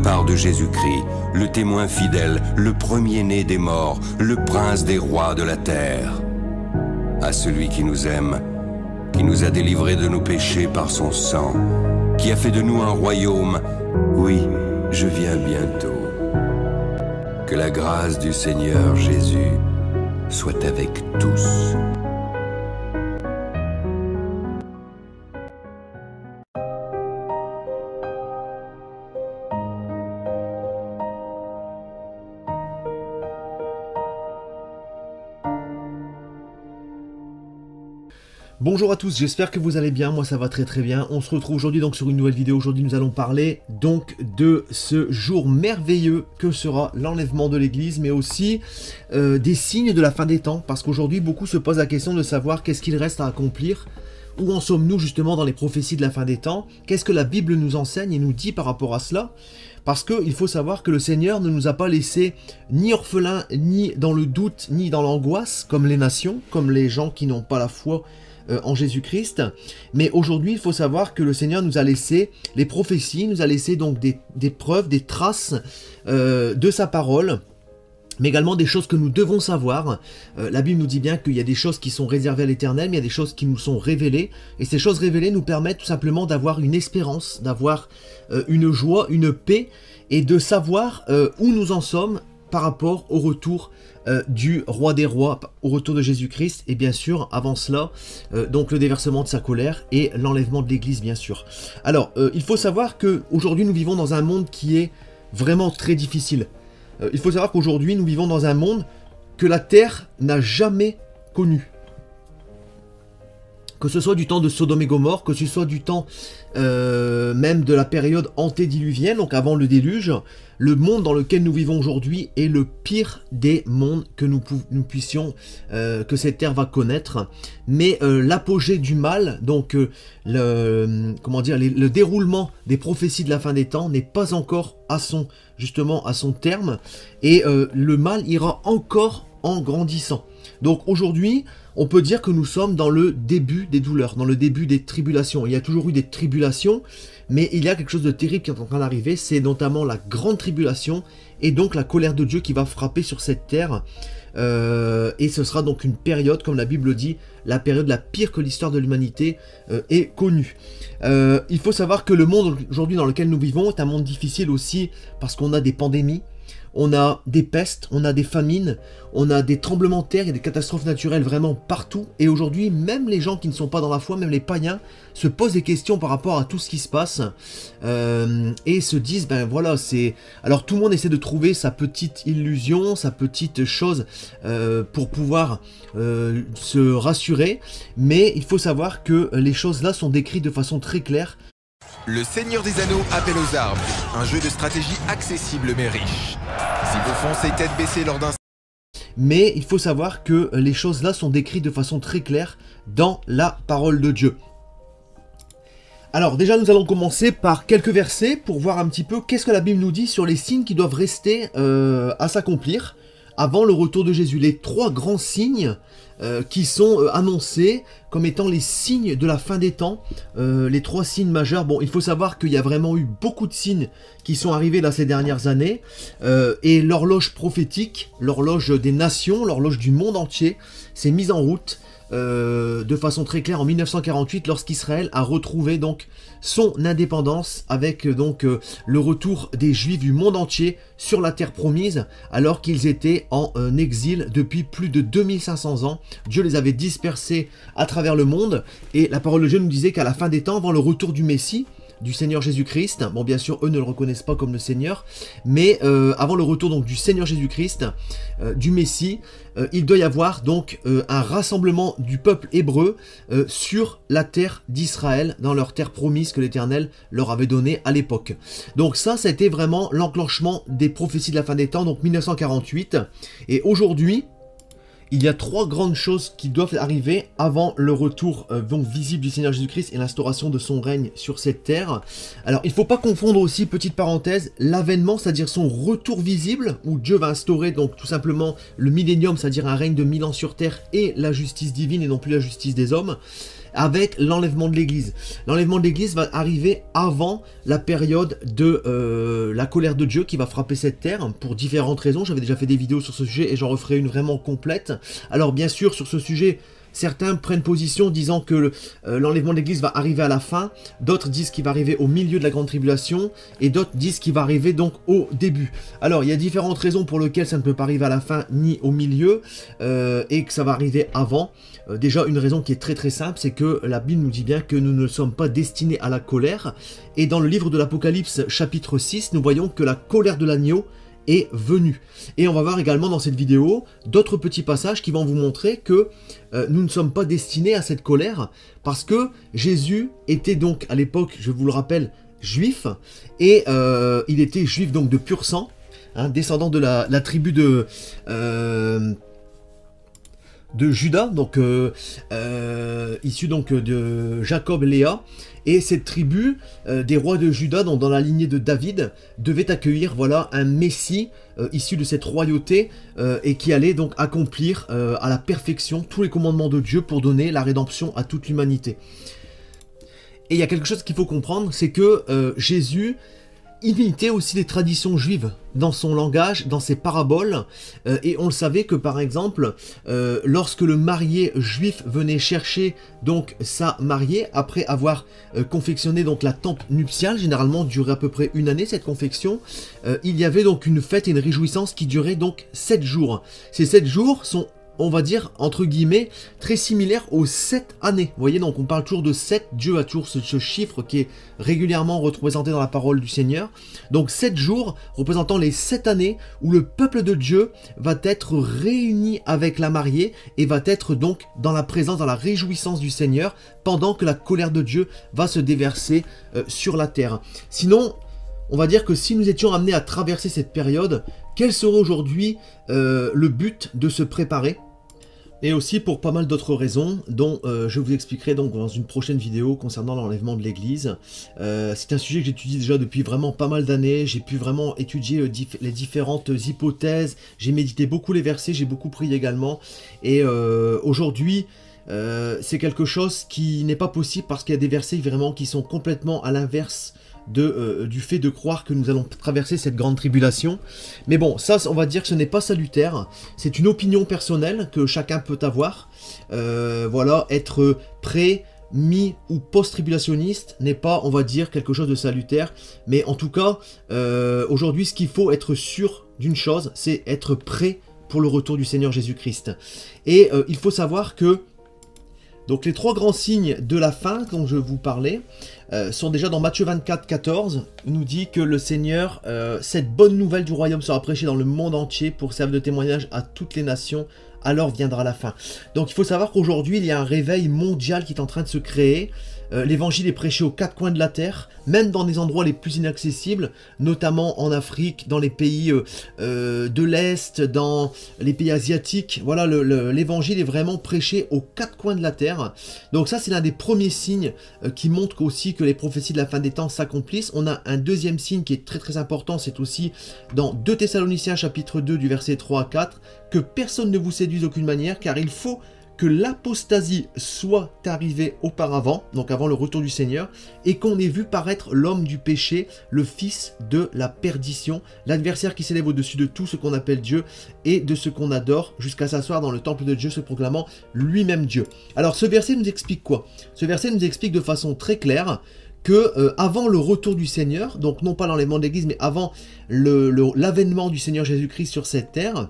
Part de Jésus-Christ, le témoin fidèle, le premier-né des morts, le prince des rois de la terre. À celui qui nous aime, qui nous a délivrés de nos péchés par son sang, qui a fait de nous un royaume, oui, je viens bientôt. Que la grâce du Seigneur Jésus soit avec tous. Bonjour à tous, j'espère que vous allez bien, moi ça va très bien. On se retrouve aujourd'hui donc sur une nouvelle vidéo. Aujourd'hui nous allons parler donc de ce jour merveilleux que sera l'enlèvement de l'église, mais aussi des signes de la fin des temps, parce qu'aujourd'hui beaucoup se posent la question de savoir qu'est-ce qu'il reste à accomplir. Où en sommes-nous justement dans les prophéties de la fin des temps? Qu'est-ce que la Bible nous enseigne et nous dit par rapport à cela? Parce qu'il faut savoir que le Seigneur ne nous a pas laissés ni orphelins, ni dans le doute, ni dans l'angoisse, comme les nations, comme les gens qui n'ont pas la foi en Jésus-Christ. Mais aujourd'hui, il faut savoir que le Seigneur nous a laissé les prophéties, nous a laissé donc des preuves, des traces de sa parole, mais également des choses que nous devons savoir. La Bible nous dit bien qu'il y a des choses qui sont réservées à l'Éternel, mais il y a des choses qui nous sont révélées, et ces choses révélées nous permettent tout simplement d'avoir une espérance, d'avoir une joie, une paix, et de savoir où nous en sommes par rapport au retour du roi des rois, au retour de Jésus-Christ, et bien sûr, avant cela, donc le déversement de sa colère et l'enlèvement de l'église, bien sûr. Alors, il faut savoir qu'aujourd'hui, nous vivons dans un monde qui est vraiment très difficile. Il faut savoir qu'aujourd'hui, nous vivons dans un monde que la terre n'a jamais connu. Que ce soit du temps de Sodome et Gomorrhe, que ce soit du temps même de la période antédiluvienne, donc avant le déluge, le monde dans lequel nous vivons aujourd'hui est le pire des mondes que nous puissions, que cette terre va connaître. Mais l'apogée du mal, donc le déroulement des prophéties de la fin des temps n'est pas encore à son terme, et le mal ira encore en grandissant. Donc aujourd'hui, on peut dire que nous sommes dans le début des douleurs, dans le début des tribulations. Il y a toujours eu des tribulations, mais il y a quelque chose de terrible qui est en train d'arriver, c'est notamment la grande tribulation, et donc la colère de Dieu qui va frapper sur cette terre. Et ce sera donc une période, comme la Bible dit, la période la pire que l'histoire de l'humanité est connue. Il faut savoir que le monde aujourd'hui dans lequel nous vivons est un monde difficile aussi, parce qu'on a des pandémies, on a des pestes, on a des famines, on a des tremblements de terre, il y a des catastrophes naturelles vraiment partout. Et aujourd'hui, même les gens qui ne sont pas dans la foi, même les païens, se posent des questions par rapport à tout ce qui se passe. Et se disent, ben voilà, c'est... Alors tout le monde essaie de trouver sa petite illusion, sa petite chose pour pouvoir se rassurer. Mais il faut savoir que les choses là sont décrites de façon très claire. Le Seigneur des Anneaux appelle aux armes, un jeu de stratégie accessible mais riche. Si vous foncez tête baissée lors d'un... Mais il faut savoir que les choses là sont décrites de façon très claire dans la parole de Dieu. Alors déjà nous allons commencer par quelques versets pour voir un petit peu qu'est-ce que la Bible nous dit sur les signes qui doivent rester à s'accomplir avant le retour de Jésus. Les trois grands signes qui sont annoncés comme étant les signes de la fin des temps, les trois signes majeurs. Bon, il faut savoir qu'il y a vraiment eu beaucoup de signes qui sont arrivés là ces dernières années, et l'horloge prophétique, l'horloge des nations, l'horloge du monde entier s'est mise en route de façon très claire en 1948 lorsqu'Israël a retrouvé donc son indépendance avec donc le retour des Juifs du monde entier sur la terre promise alors qu'ils étaient en exil depuis plus de 2500 ans. Dieu les avait dispersés à travers le monde, et la parole de Dieu nous disait qu'à la fin des temps, avant le retour du Messie, du Seigneur Jésus-Christ, bon bien sûr eux ne le reconnaissent pas comme le Seigneur, mais avant le retour donc du Seigneur Jésus-Christ, du Messie, il doit y avoir donc un rassemblement du peuple hébreu sur la terre d'Israël, dans leur terre promise que l'Éternel leur avait donnée à l'époque. Donc ça a été vraiment l'enclenchement des prophéties de la fin des temps, donc 1948, et aujourd'hui, il y a trois grandes choses qui doivent arriver avant le retour donc visible du Seigneur Jésus-Christ et l'instauration de son règne sur cette terre. Alors il ne faut pas confondre aussi, petite parenthèse, l'avènement, c'est-à-dire son retour visible, où Dieu va instaurer donc tout simplement le millénium, c'est-à-dire un règne de 1000 ans sur terre, et la justice divine et non plus la justice des hommes. avec l'enlèvement de l'Église. L'enlèvement de l'Église va arriver avant la période de la colère de Dieu qui va frapper cette terre pour différentes raisons. J'avais déjà fait des vidéos sur ce sujet et j'en referai une vraiment complète. Alors bien sûr, sur ce sujet, certains prennent position disant que l'enlèvement de l'Église va arriver à la fin, d'autres disent qu'il va arriver au milieu de la grande tribulation, et d'autres disent qu'il va arriver donc au début. Alors il y a différentes raisons pour lesquelles ça ne peut pas arriver à la fin ni au milieu, et que ça va arriver avant. Déjà une raison qui est très très simple, c'est que la Bible nous dit bien que nous ne sommes pas destinés à la colère, et dans le livre de l'Apocalypse chapitre 6, nous voyons que la colère de l'agneau est venu. Et on va voir également dans cette vidéo d'autres petits passages qui vont vous montrer que nous ne sommes pas destinés à cette colère, parce que Jésus était donc à l'époque, je vous le rappelle, juif, et il était juif donc de pur sang, hein, descendant de la tribu de Juda, donc issu donc de Jacob et Léa, et cette tribu des rois de Juda, donc dans la lignée de David, devait accueillir voilà un Messie issu de cette royauté et qui allait donc accomplir à la perfection tous les commandements de Dieu pour donner la rédemption à toute l'humanité. Et il y a quelque chose qu'il faut comprendre, c'est que Jésus imitait aussi les traditions juives dans son langage, dans ses paraboles, et on le savait que par exemple, lorsque le marié juif venait chercher donc sa mariée, après avoir confectionné donc la tente nuptiale, généralement durait à peu près une année cette confection, il y avait donc une fête et une réjouissance qui durait donc 7 jours. Ces 7 jours sont, on va dire, entre guillemets, très similaire aux 7 années. Vous voyez, donc on parle toujours de 7, Dieu a toujours ce chiffre qui est régulièrement représenté dans la parole du Seigneur. Donc 7 jours représentant les 7 années où le peuple de Dieu va être réuni avec la mariée et va être donc dans la présence, dans la réjouissance du Seigneur, pendant que la colère de Dieu va se déverser sur la terre. Sinon, on va dire que si nous étions amenés à traverser cette période, quel serait aujourd'hui le but de se préparer? Et aussi pour pas mal d'autres raisons, dont je vous expliquerai donc dans une prochaine vidéo concernant l'enlèvement de l'Église. C'est un sujet que j'étudie déjà depuis vraiment pas mal d'années, j'ai pu vraiment étudier les différentes hypothèses, j'ai médité beaucoup les versets, j'ai beaucoup prié également, et aujourd'hui, c'est quelque chose qui n'est pas possible parce qu'il y a des versets vraiment qui sont complètement à l'inverse du fait de croire que nous allons traverser cette grande tribulation. Mais bon, ça on va dire que ce n'est pas salutaire, c'est une opinion personnelle que chacun peut avoir. Voilà, être pré, mi ou post-tribulationniste n'est pas, on va dire, quelque chose de salutaire, mais en tout cas, aujourd'hui ce qu'il faut être sûr d'une chose, c'est être prêt pour le retour du Seigneur Jésus-Christ. Et il faut savoir que donc les 3 grands signes de la fin dont je vous parlais sont déjà dans Matthieu 24, 14, il nous dit que le Seigneur, cette bonne nouvelle du royaume sera prêchée dans le monde entier pour servir de témoignage à toutes les nations, alors viendra la fin. Donc il faut savoir qu'aujourd'hui il y a un réveil mondial qui est en train de se créer. L'évangile est prêché aux 4 coins de la terre, même dans des endroits les plus inaccessibles, notamment en Afrique, dans les pays de l'Est, dans les pays asiatiques. Voilà, l'évangile est vraiment prêché aux 4 coins de la terre. Donc ça, c'est l'un des premiers signes qui montrent aussi que les prophéties de la fin des temps s'accomplissent. On a un deuxième signe qui est très très important, c'est aussi dans 2 Thessaloniciens chapitre 2 du verset 3 à 4, que personne ne vous séduise d'aucune manière, car il faut que l'apostasie soit arrivée auparavant, donc avant le retour du Seigneur, et qu'on ait vu paraître l'homme du péché, le fils de la perdition, l'adversaire qui s'élève au-dessus de tout ce qu'on appelle Dieu et de ce qu'on adore, jusqu'à s'asseoir dans le temple de Dieu, se proclamant lui-même Dieu. Alors ce verset nous explique quoi? Ce verset nous explique de façon très claire que avant le retour du Seigneur, donc non pas l'enlèvement de l'Église, mais avant l'avènement du Seigneur Jésus-Christ sur cette terre,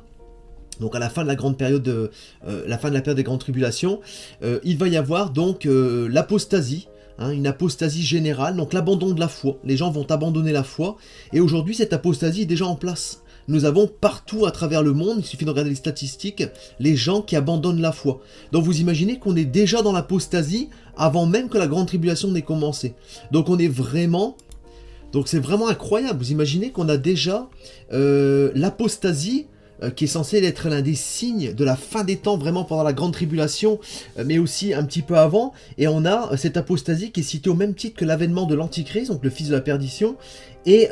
donc à la fin de la grande période, la fin de la période des grandes tribulations, il va y avoir donc l'apostasie, hein, une apostasie générale, donc l'abandon de la foi. Les gens vont abandonner la foi, et aujourd'hui cette apostasie est déjà en place. Nous avons partout à travers le monde, il suffit de regarder les statistiques, les gens qui abandonnent la foi. Donc vous imaginez qu'on est déjà dans l'apostasie avant même que la grande tribulation n'ait commencé. Donc on est vraiment... Donc c'est vraiment incroyable, vous imaginez qu'on a déjà l'apostasie, qui est censé être l'un des signes de la fin des temps, vraiment pendant la grande tribulation, mais aussi un petit peu avant, et on a cette apostasie qui est citée au même titre que l'avènement de l'Antichrist, donc le fils de la perdition, et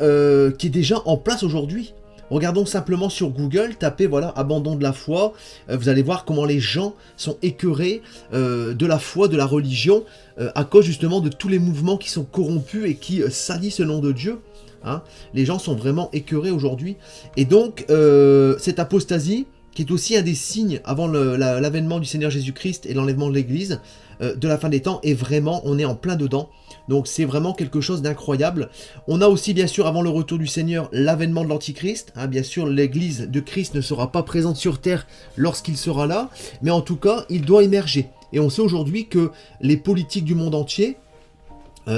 qui est déjà en place aujourd'hui. Vous Regardons simplement sur Google, tapez voilà abandon de la foi, vous allez voir comment les gens sont écœurés de la foi, de la religion, à cause justement de tous les mouvements qui sont corrompus et qui salissent le nom de Dieu. Hein. Les gens sont vraiment écœurés aujourd'hui. Et donc, cette apostasie, qui est aussi un des signes avant l'avènement du Seigneur Jésus-Christ et l'enlèvement de l'Église, de la fin des temps, et vraiment, on est en plein dedans. Donc c'est vraiment quelque chose d'incroyable. On a aussi, bien sûr, avant le retour du Seigneur, l'avènement de l'Antichrist. Hein, bien sûr, l'Église de Christ ne sera pas présente sur terre lorsqu'il sera là, mais en tout cas, il doit émerger. Et on sait aujourd'hui que les politiques du monde entier,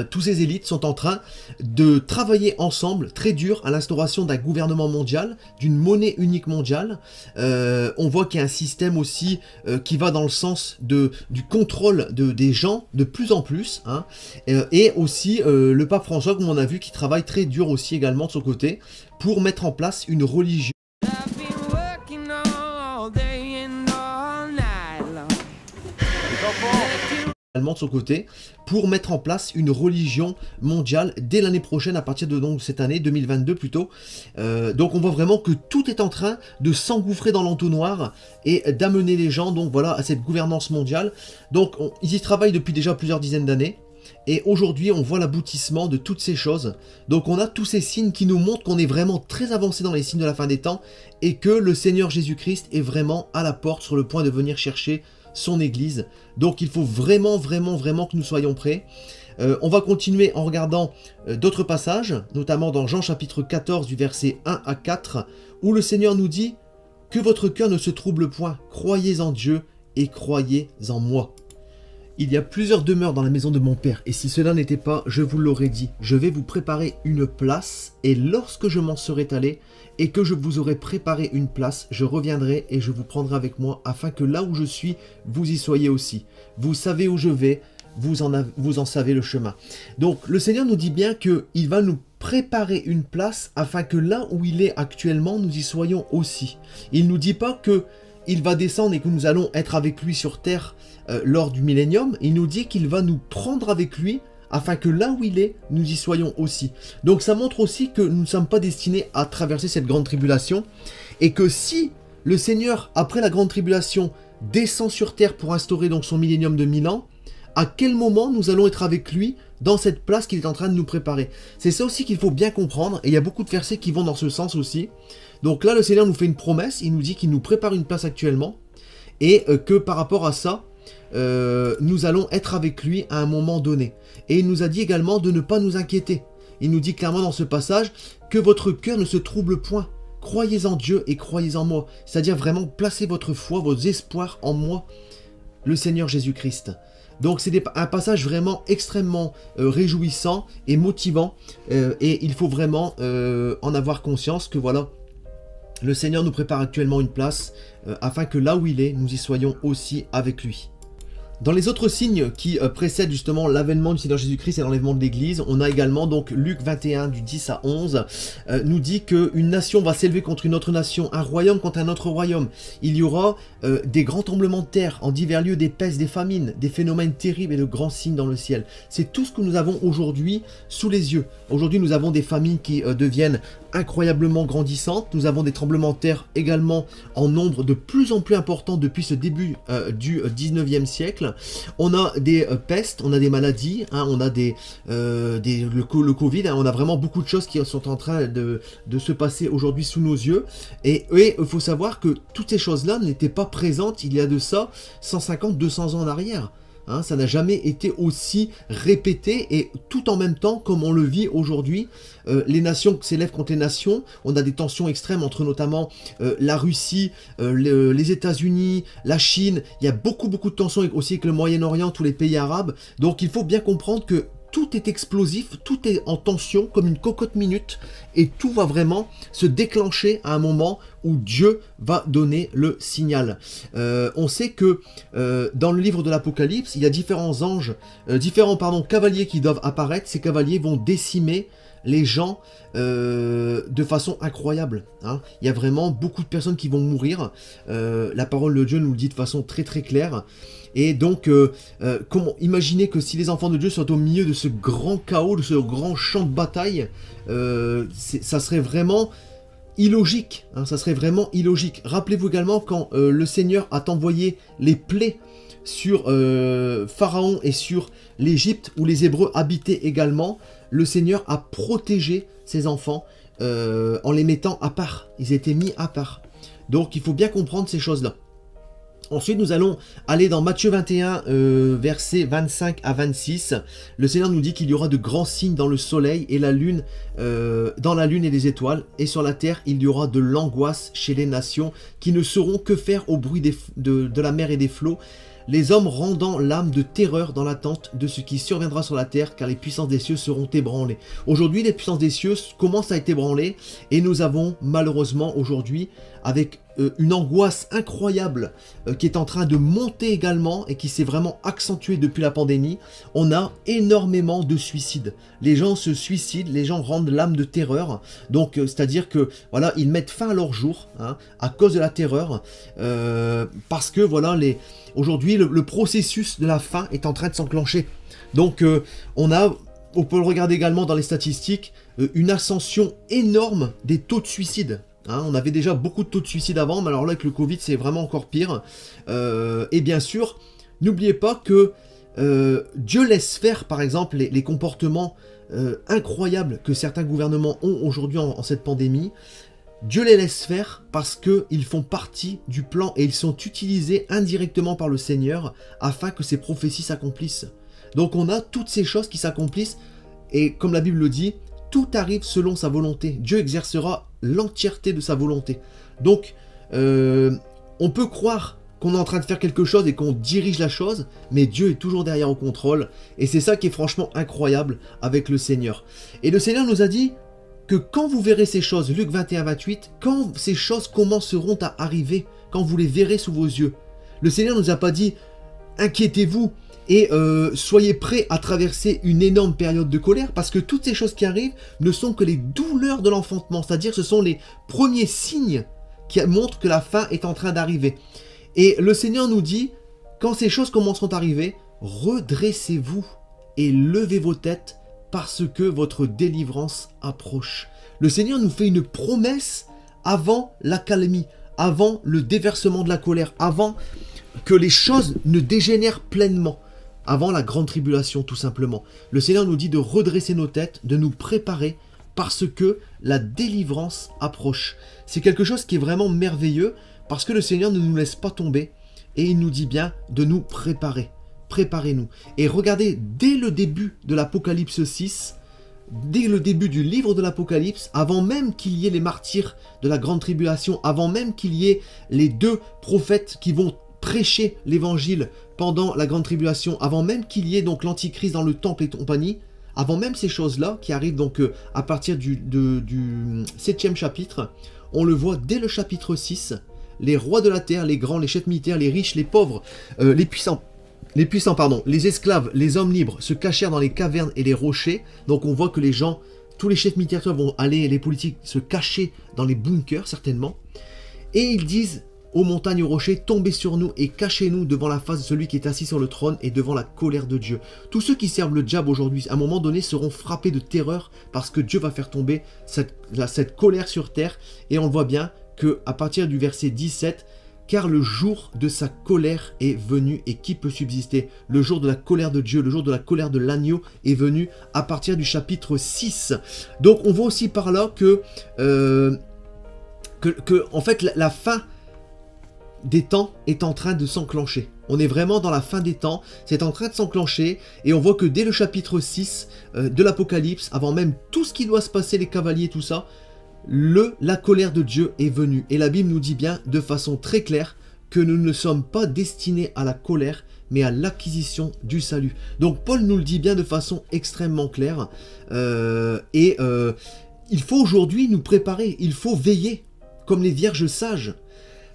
tous ces élites sont en train de travailler ensemble, très dur, à l'instauration d'un gouvernement mondial, d'une monnaie unique mondiale. On voit qu'il y a un système aussi qui va dans le sens du contrôle des gens de plus en plus. Hein, et aussi le pape François, comme on a vu, qui travaille très dur aussi également de son côté, pour mettre en place une religion. De son côté, pour mettre en place une religion mondiale dès l'année prochaine, à partir de donc, cette année, 2022 plutôt. Donc on voit vraiment que tout est en train de s'engouffrer dans l'entonnoir et d'amener les gens donc voilà à cette gouvernance mondiale. Donc ils y travaillent depuis déjà plusieurs dizaines d'années. Et aujourd'hui, on voit l'aboutissement de toutes ces choses. Donc on a tous ces signes qui nous montrent qu'on est vraiment très avancé dans les signes de la fin des temps et que le Seigneur Jésus-Christ est vraiment à la porte, sur le point de venir chercher son Église. Donc il faut vraiment que nous soyons prêts. On va continuer en regardant d'autres passages, notamment dans Jean chapitre 14 du verset 1 à 4, où le Seigneur nous dit « Que votre cœur ne se trouble point, croyez en Dieu et croyez en moi. Il y a plusieurs demeures dans la maison de mon Père, et si cela n'était pas, je vous l'aurais dit, je vais vous préparer une place, et lorsque je m'en serai allé, et que je vous aurai préparé une place, je reviendrai et je vous prendrai avec moi, afin que là où je suis, vous y soyez aussi. Vous savez où je vais, vous en savez le chemin. » Donc le Seigneur nous dit bien qu'il va nous préparer une place, afin que là où il est actuellement, nous y soyons aussi. Il ne nous dit pas qu'il va descendre et que nous allons être avec lui sur terre lors du millénium. Il nous dit qu'il va nous prendre avec lui, afin que là où il est, nous y soyons aussi. Donc ça montre aussi que nous ne sommes pas destinés à traverser cette grande tribulation, et que si le Seigneur, après la grande tribulation, descend sur terre pour instaurer donc son millénium de 1000 ans, à quel moment nous allons être avec lui dans cette place qu'il est en train de nous préparer. C'est ça aussi qu'il faut bien comprendre, et il y a beaucoup de versets qui vont dans ce sens aussi. Donc là, le Seigneur nous fait une promesse, il nous dit qu'il nous prépare une place actuellement, et que par rapport à ça, nous allons être avec lui à un moment donné. Et il nous a dit également de ne pas nous inquiéter. Il nous dit clairement dans ce passage que votre cœur ne se trouble point. Croyez en Dieu et croyez en moi. C'est-à-dire vraiment placez votre foi, vos espoirs en moi, le Seigneur Jésus-Christ. Donc c'est un passage vraiment extrêmement réjouissant et motivant. Et il faut vraiment en avoir conscience que voilà, le Seigneur nous prépare actuellement une place afin que là où il est, nous y soyons aussi avec lui. Dans les autres signes qui précèdent justement l'avènement du Seigneur Jésus-Christ et l'enlèvement de l'Église, on a également donc Luc 21 du 10 à 11 nous dit qu'une nation va s'élever contre une autre nation, un royaume contre un autre royaume. Il y aura des grands tremblements de terre en divers lieux, des pestes, des famines, des phénomènes terribles et de grands signes dans le ciel. C'est tout ce que nous avons aujourd'hui sous les yeux. Aujourd'hui nous avons des famines qui deviennent incroyablement grandissantes. Nous avons des tremblements de terre également en nombre de plus en plus important depuis ce début du 19e siècle. On a des pestes, on a des maladies, hein, on a le Covid, hein, on a vraiment beaucoup de choses qui sont en train de se passer aujourd'hui sous nos yeux. Et il faut savoir que toutes ces choses-là n'étaient pas présentes il y a de ça 150-200 ans en arrière. Hein, ça n'a jamais été aussi répété, et tout en même temps comme on le vit aujourd'hui. Les nations s'élèvent contre les nations, on a des tensions extrêmes entre notamment la Russie, les États-Unis, la Chine. Il y a beaucoup de tensions aussi avec le Moyen-Orient, tous les pays arabes. Donc il faut bien comprendre que tout est explosif, tout est en tension comme une cocotte minute, et tout va vraiment se déclencher à un moment où Dieu va donner le signal. On sait que dans le livre de l'Apocalypse, il y a différents anges, différents cavaliers qui doivent apparaître. Ces cavaliers vont décimer les gens de façon incroyable. Hein. Il y a vraiment beaucoup de personnes qui vont mourir. La parole de Dieu nous le dit de façon très claire. Et donc, comment imaginer que si les enfants de Dieu sont au milieu de ce grand chaos, de ce grand champ de bataille, ça serait vraiment illogique, hein, ça serait vraiment illogique. Rappelez-vous également quand le Seigneur a envoyé les plaies sur Pharaon et sur l'Égypte, où les Hébreux habitaient également, le Seigneur a protégé ses enfants en les mettant à part. Ils étaient mis à part. Donc il faut bien comprendre ces choses-là. Ensuite, nous allons aller dans Matthieu 21, versets 25 à 26. Le Seigneur nous dit qu'il y aura de grands signes dans le soleil et la lune, dans la lune et les étoiles. Et sur la terre, il y aura de l'angoisse chez les nations qui ne sauront que faire au bruit de la mer et des flots. Les hommes rendant l'âme de terreur dans l'attente de ce qui surviendra sur la terre, car les puissances des cieux seront ébranlées. Aujourd'hui, les puissances des cieux commencent à être ébranlées, et nous avons malheureusement aujourd'hui, avec une angoisse incroyable qui est en train de monter également, et qui s'est vraiment accentuée depuis la pandémie, on a énormément de suicides. Les gens se suicident, les gens rendent l'âme de terreur, donc c'est-à-dire que voilà, ils mettent fin à leur jour, hein, à cause de la terreur, parce que voilà, aujourd'hui, le processus de la fin est en train de s'enclencher. Donc, on peut le regarder également dans les statistiques, une ascension énorme des taux de suicide. Hein, on avait déjà beaucoup de taux de suicide avant, mais alors là, avec le Covid, c'est vraiment encore pire. Et bien sûr, n'oubliez pas que Dieu laisse faire, par exemple, les comportements incroyables que certains gouvernements ont aujourd'hui en cette pandémie. Dieu les laisse faire parce qu'ils font partie du plan et ils sont utilisés indirectement par le Seigneur afin que ces prophéties s'accomplissent. Donc on a toutes ces choses qui s'accomplissent et comme la Bible le dit, tout arrive selon sa volonté. Dieu exercera l'entièreté de sa volonté. Donc on peut croire qu'on est en train de faire quelque chose et qu'on dirige la chose, mais Dieu est toujours derrière au contrôle et c'est ça qui est franchement incroyable avec le Seigneur. Et le Seigneur nous a dit que quand vous verrez ces choses, Luc 21-28, quand ces choses commenceront à arriver, quand vous les verrez sous vos yeux, le Seigneur ne nous a pas dit « inquiétez-vous et soyez prêts à traverser une énorme période de colère » parce que toutes ces choses qui arrivent ne sont que les douleurs de l'enfantement, c'est-à-dire ce sont les premiers signes qui montrent que la fin est en train d'arriver. Et le Seigneur nous dit, quand ces choses commenceront à arriver, redressez-vous et levez vos têtes, parce que votre délivrance approche. Le Seigneur nous fait une promesse avant l'accalmie, avant le déversement de la colère, avant que les choses ne dégénèrent pleinement, avant la grande tribulation tout simplement. Le Seigneur nous dit de redresser nos têtes, de nous préparer, parce que la délivrance approche. C'est quelque chose qui est vraiment merveilleux, parce que le Seigneur ne nous laisse pas tomber, et il nous dit bien de nous préparer. Préparez-nous. Et regardez, dès le début de l'Apocalypse 6, dès le début du livre de l'Apocalypse, avant même qu'il y ait les martyrs de la grande tribulation, avant même qu'il y ait les deux prophètes qui vont prêcher l'évangile pendant la grande tribulation, avant même qu'il y ait donc l'antichrist dans le temple et compagnie, avant même ces choses-là qui arrivent donc à partir du 7e chapitre, on le voit dès le chapitre 6, les rois de la terre, les grands, les chefs militaires, les riches, les pauvres, les puissants, les esclaves, les hommes libres se cachèrent dans les cavernes et les rochers. Donc on voit que les gens, tous les chefs militaires vont aller, les politiques, se cacher dans les bunkers certainement. Et ils disent aux montagnes et aux rochers, tombez sur nous et cachez-nous devant la face de celui qui est assis sur le trône et devant la colère de Dieu. Tous ceux qui servent le diable aujourd'hui, à un moment donné, seront frappés de terreur parce que Dieu va faire tomber cette colère sur terre. Et on le voit bien qu'à partir du verset 17, car le jour de sa colère est venu, et qui peut subsister? Le jour de la colère de Dieu, le jour de la colère de l'agneau est venu à partir du chapitre 6. Donc on voit aussi par là que en fait la fin des temps est en train de s'enclencher. On est vraiment dans la fin des temps, c'est en train de s'enclencher, et on voit que dès le chapitre 6 de l'Apocalypse, avant même tout ce qui doit se passer, les cavaliers, tout ça, la colère de Dieu est venue. Et la Bible nous dit bien de façon très claire que nous ne sommes pas destinés à la colère, mais à l'acquisition du salut. Donc Paul nous le dit bien de façon extrêmement claire. Il faut aujourd'hui nous préparer, il faut veiller comme les vierges sages.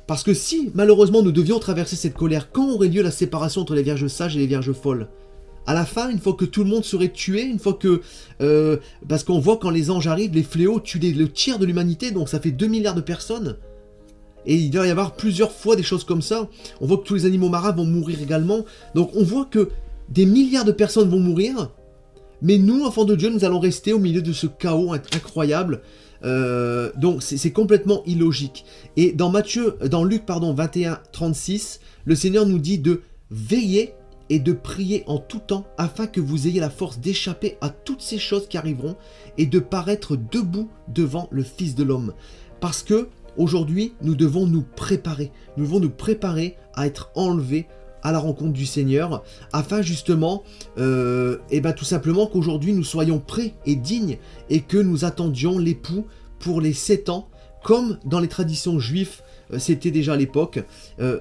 Parce que si malheureusement nous devions traverser cette colère, quand aurait lieu la séparation entre les vierges sages et les vierges folles? À la fin, une fois que tout le monde serait tué, une fois que... parce qu'on voit quand les anges arrivent, les fléaux tuent le tiers de l'humanité, donc ça fait 2 milliards de personnes. Et il doit y avoir plusieurs fois des choses comme ça. On voit que tous les animaux marins vont mourir également. Donc on voit que des milliards de personnes vont mourir. Mais nous, enfants de Dieu, nous allons rester au milieu de ce chaos incroyable. Donc c'est complètement illogique. Et dans Luc 21, 36, le Seigneur nous dit de veiller et de prier en tout temps afin que vous ayez la force d'échapper à toutes ces choses qui arriveront et de paraître debout devant le Fils de l'homme. Parce que aujourd'hui, nous devons nous préparer. Nous devons nous préparer à être enlevés à la rencontre du Seigneur, afin justement, tout simplement qu'aujourd'hui nous soyons prêts et dignes et que nous attendions l'époux pour les 7 ans, comme dans les traditions juives, c'était déjà à l'époque,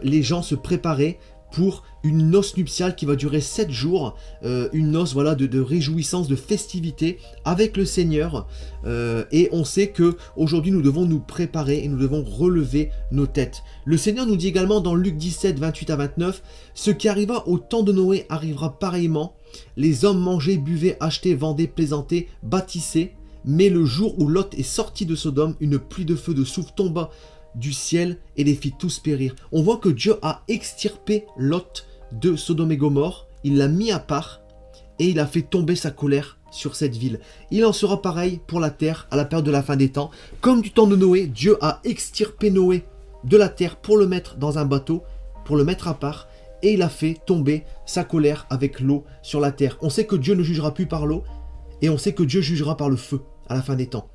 les gens se préparaient pour une noce nuptiale qui va durer 7 jours, une noce voilà, de réjouissance, de festivité avec le Seigneur. Et on sait que aujourd'hui nous devons nous préparer et nous devons relever nos têtes. Le Seigneur nous dit également dans Luc 17, 28 à 29, « Ce qui arriva au temps de Noé arrivera pareillement. Les hommes mangeaient, buvaient, achetaient, vendaient, plaisantaient, bâtissaient. Mais le jour où Lot est sorti de Sodome, une pluie de feu de soufre tomba du ciel et les fit tous périr. » On voit que Dieu a extirpé Lot de Sodome et Gomorrhe, il l'a mis à part et il a fait tomber sa colère sur cette ville. Il en sera pareil pour la terre à la période de la fin des temps. Comme du temps de Noé, Dieu a extirpé Noé de la terre pour le mettre dans un bateau, pour le mettre à part, et il a fait tomber sa colère avec l'eau sur la terre. On sait que Dieu ne jugera plus par l'eau et on sait que Dieu jugera par le feu à la fin des temps.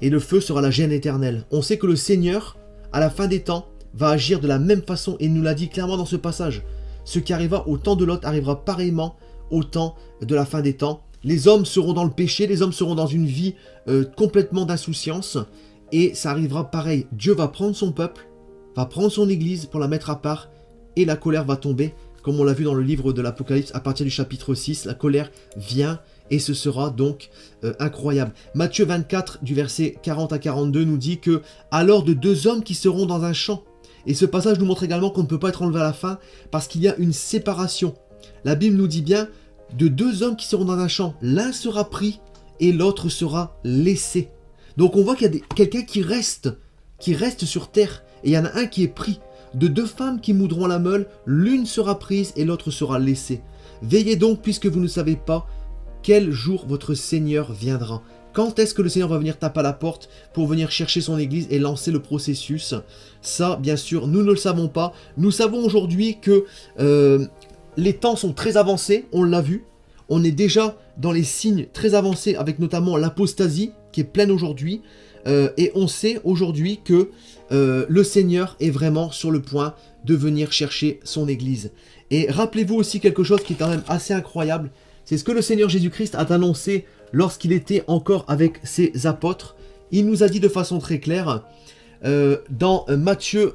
Et le feu sera la gêne éternelle. On sait que le Seigneur, à la fin des temps, va agir de la même façon et il nous l'a dit clairement dans ce passage. Ce qui arriva au temps de Lot arrivera pareillement au temps de la fin des temps. Les hommes seront dans le péché, les hommes seront dans une vie complètement d'insouciance et ça arrivera pareil. Dieu va prendre son peuple, va prendre son église pour la mettre à part et la colère va tomber. Comme on l'a vu dans le livre de l'Apocalypse à partir du chapitre 6, la colère vient et ce sera donc incroyable. Matthieu 24 du verset 40 à 42 nous dit que « Alors de 2 hommes qui seront dans un champ ». Et ce passage nous montre également qu'on ne peut pas être enlevé à la fin parce qu'il y a une séparation. La Bible nous dit bien de 2 hommes qui seront dans un champ, l'un sera pris et l'autre sera laissé. Donc on voit qu'il y a quelqu'un qui reste sur terre et il y en a un qui est pris. De 2 femmes qui moudront la meule, l'une sera prise et l'autre sera laissée. Veillez donc puisque vous ne savez pas quel jour votre Seigneur viendra. Quand est-ce que le Seigneur va venir taper à la porte pour venir chercher son église et lancer le processus? Ça, bien sûr, nous ne le savons pas. Nous savons aujourd'hui que les temps sont très avancés, on l'a vu. On est déjà dans les signes très avancés avec notamment l'apostasie qui est pleine aujourd'hui. Et on sait aujourd'hui que le Seigneur est vraiment sur le point de venir chercher son église. Et rappelez-vous aussi quelque chose qui est quand même assez incroyable. C'est ce que le Seigneur Jésus-Christ a annoncé lorsqu'il était encore avec ses apôtres. Il nous a dit de façon très claire, dans Matthieu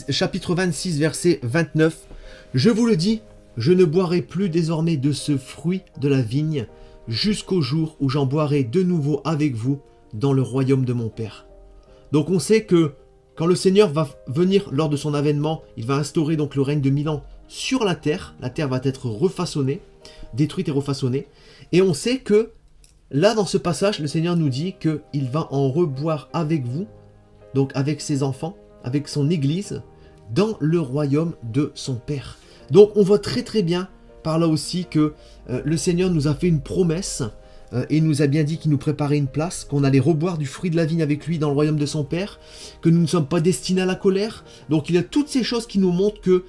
chapitre 26, verset 29, « Je vous le dis, je ne boirai plus désormais de ce fruit de la vigne, jusqu'au jour où j'en boirai de nouveau avec vous dans le royaume de mon Père. » Donc on sait que quand le Seigneur va venir lors de son avènement, il va instaurer donc le règne de 1000 ans sur la terre va être refaçonnée, détruite et refaçonnée. Et on sait que là, dans ce passage, le Seigneur nous dit qu'il va en reboire avec vous, donc avec ses enfants, avec son église, dans le royaume de son Père. Donc on voit très très bien par là aussi que le Seigneur nous a fait une promesse et il nous a bien dit qu'il nous préparait une place, qu'on allait reboire du fruit de la vigne avec lui dans le royaume de son Père, que nous ne sommes pas destinés à la colère. Donc il y a toutes ces choses qui nous montrent que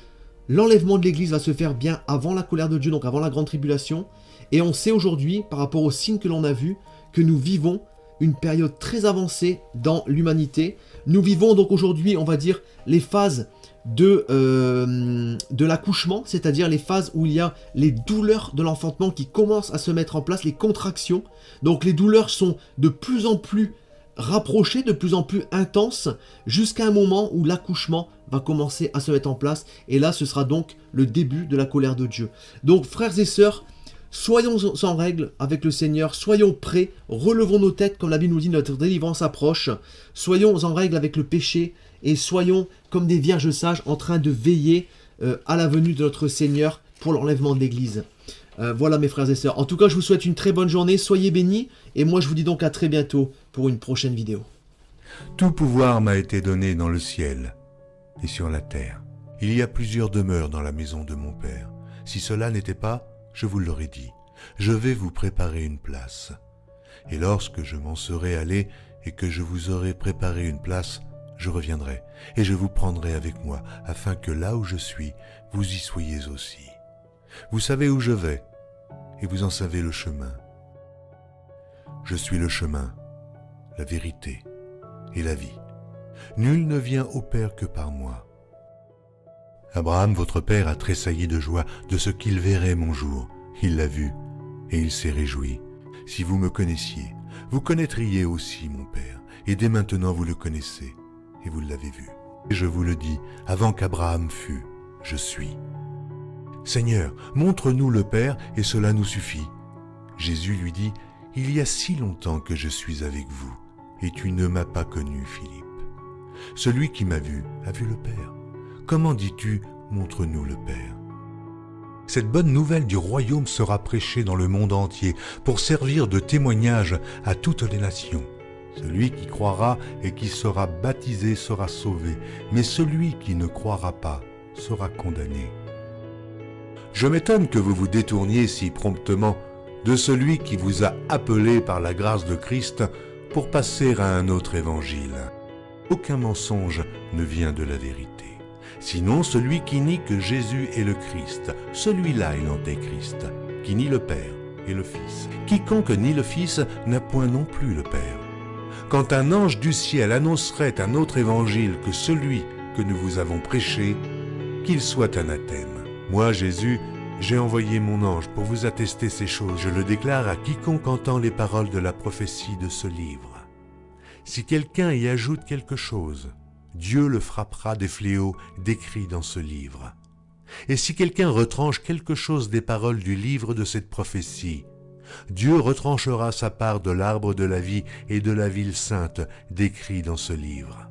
l'enlèvement de l'église va se faire bien avant la colère de Dieu, donc avant la grande tribulation. Et on sait aujourd'hui, par rapport aux signes que l'on a vus, que nous vivons une période très avancée dans l'humanité. Nous vivons donc aujourd'hui, on va dire, les phases de l'accouchement, c'est-à-dire les phases où il y a les douleurs de l'enfantement qui commencent à se mettre en place, les contractions. Donc les douleurs sont de plus en plus rapprochées, de plus en plus intenses, jusqu'à un moment où l'accouchement va commencer à se mettre en place. Et là, ce sera donc le début de la colère de Dieu. Donc frères et sœurs, soyons en règle avec le Seigneur, soyons prêts, relevons nos têtes, comme la Bible nous dit, notre délivrance approche. Soyons en règle avec le péché et soyons comme des vierges sages en train de veiller à la venue de notre Seigneur pour l'enlèvement de l'Église. Voilà mes frères et sœurs. En tout cas, je vous souhaite une très bonne journée, soyez bénis et moi je vous dis donc à très bientôt pour une prochaine vidéo. Tout pouvoir m'a été donné dans le ciel et sur la terre. Il y a plusieurs demeures dans la maison de mon Père. Si cela n'était pas, je vous l'aurais dit, je vais vous préparer une place. Et lorsque je m'en serai allé et que je vous aurai préparé une place, je reviendrai, et je vous prendrai avec moi, afin que là où je suis, vous y soyez aussi. Vous savez où je vais, et vous en savez le chemin. Je suis le chemin, la vérité et la vie. Nul ne vient au Père que par moi. Abraham, votre père, a tressailli de joie de ce qu'il verrait mon jour. Il l'a vu, et il s'est réjoui. Si vous me connaissiez, vous connaîtriez aussi mon Père, et dès maintenant vous le connaissez, et vous l'avez vu. Et je vous le dis, avant qu'Abraham fût, je suis. Seigneur, montre-nous le Père, et cela nous suffit. Jésus lui dit, il y a si longtemps que je suis avec vous, et tu ne m'as pas connu, Philippe. Celui qui m'a vu a vu le Père. Comment dis-tu, montre-nous le Père? Cette bonne nouvelle du royaume sera prêchée dans le monde entier pour servir de témoignage à toutes les nations. Celui qui croira et qui sera baptisé sera sauvé, mais celui qui ne croira pas sera condamné. Je m'étonne que vous vous détourniez si promptement de celui qui vous a appelé par la grâce de Christ pour passer à un autre évangile. Aucun mensonge ne vient de la vérité. Sinon celui qui nie que Jésus est le Christ, celui-là est l'antéchrist, qui nie le Père et le Fils. Quiconque nie le Fils n'a point non plus le Père. Quand un ange du ciel annoncerait un autre évangile que celui que nous vous avons prêché, qu'il soit anathème. Moi, Jésus, j'ai envoyé mon ange pour vous attester ces choses. Je le déclare à quiconque entend les paroles de la prophétie de ce livre. Si quelqu'un y ajoute quelque chose, Dieu le frappera des fléaux décrits dans ce livre. Et si quelqu'un retranche quelque chose des paroles du livre de cette prophétie, Dieu retranchera sa part de l'arbre de la vie et de la ville sainte décrits dans ce livre.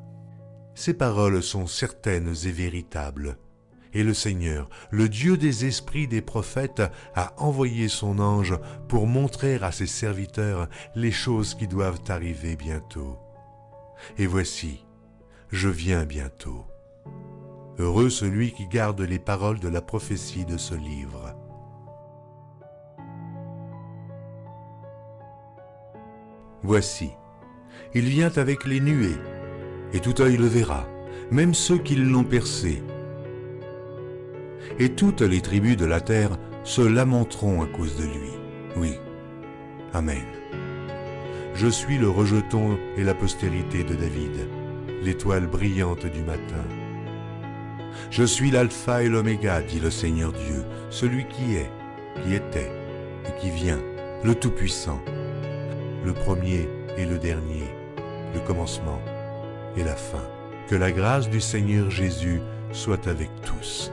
Ces paroles sont certaines et véritables. Et le Seigneur, le Dieu des esprits des prophètes, a envoyé son ange pour montrer à ses serviteurs les choses qui doivent arriver bientôt. Et voici, je viens bientôt. Heureux celui qui garde les paroles de la prophétie de ce livre. Voici, il vient avec les nuées, et tout œil le verra, même ceux qui l'ont percé. Et toutes les tribus de la terre se lamenteront à cause de lui. Oui, Amen. Je suis le rejeton et la postérité de David, l'étoile brillante du matin. Je suis l'alpha et l'oméga, dit le Seigneur Dieu, celui qui est, qui était et qui vient, le Tout-Puissant, le premier et le dernier, le commencement et la fin. Que la grâce du Seigneur Jésus soit avec tous.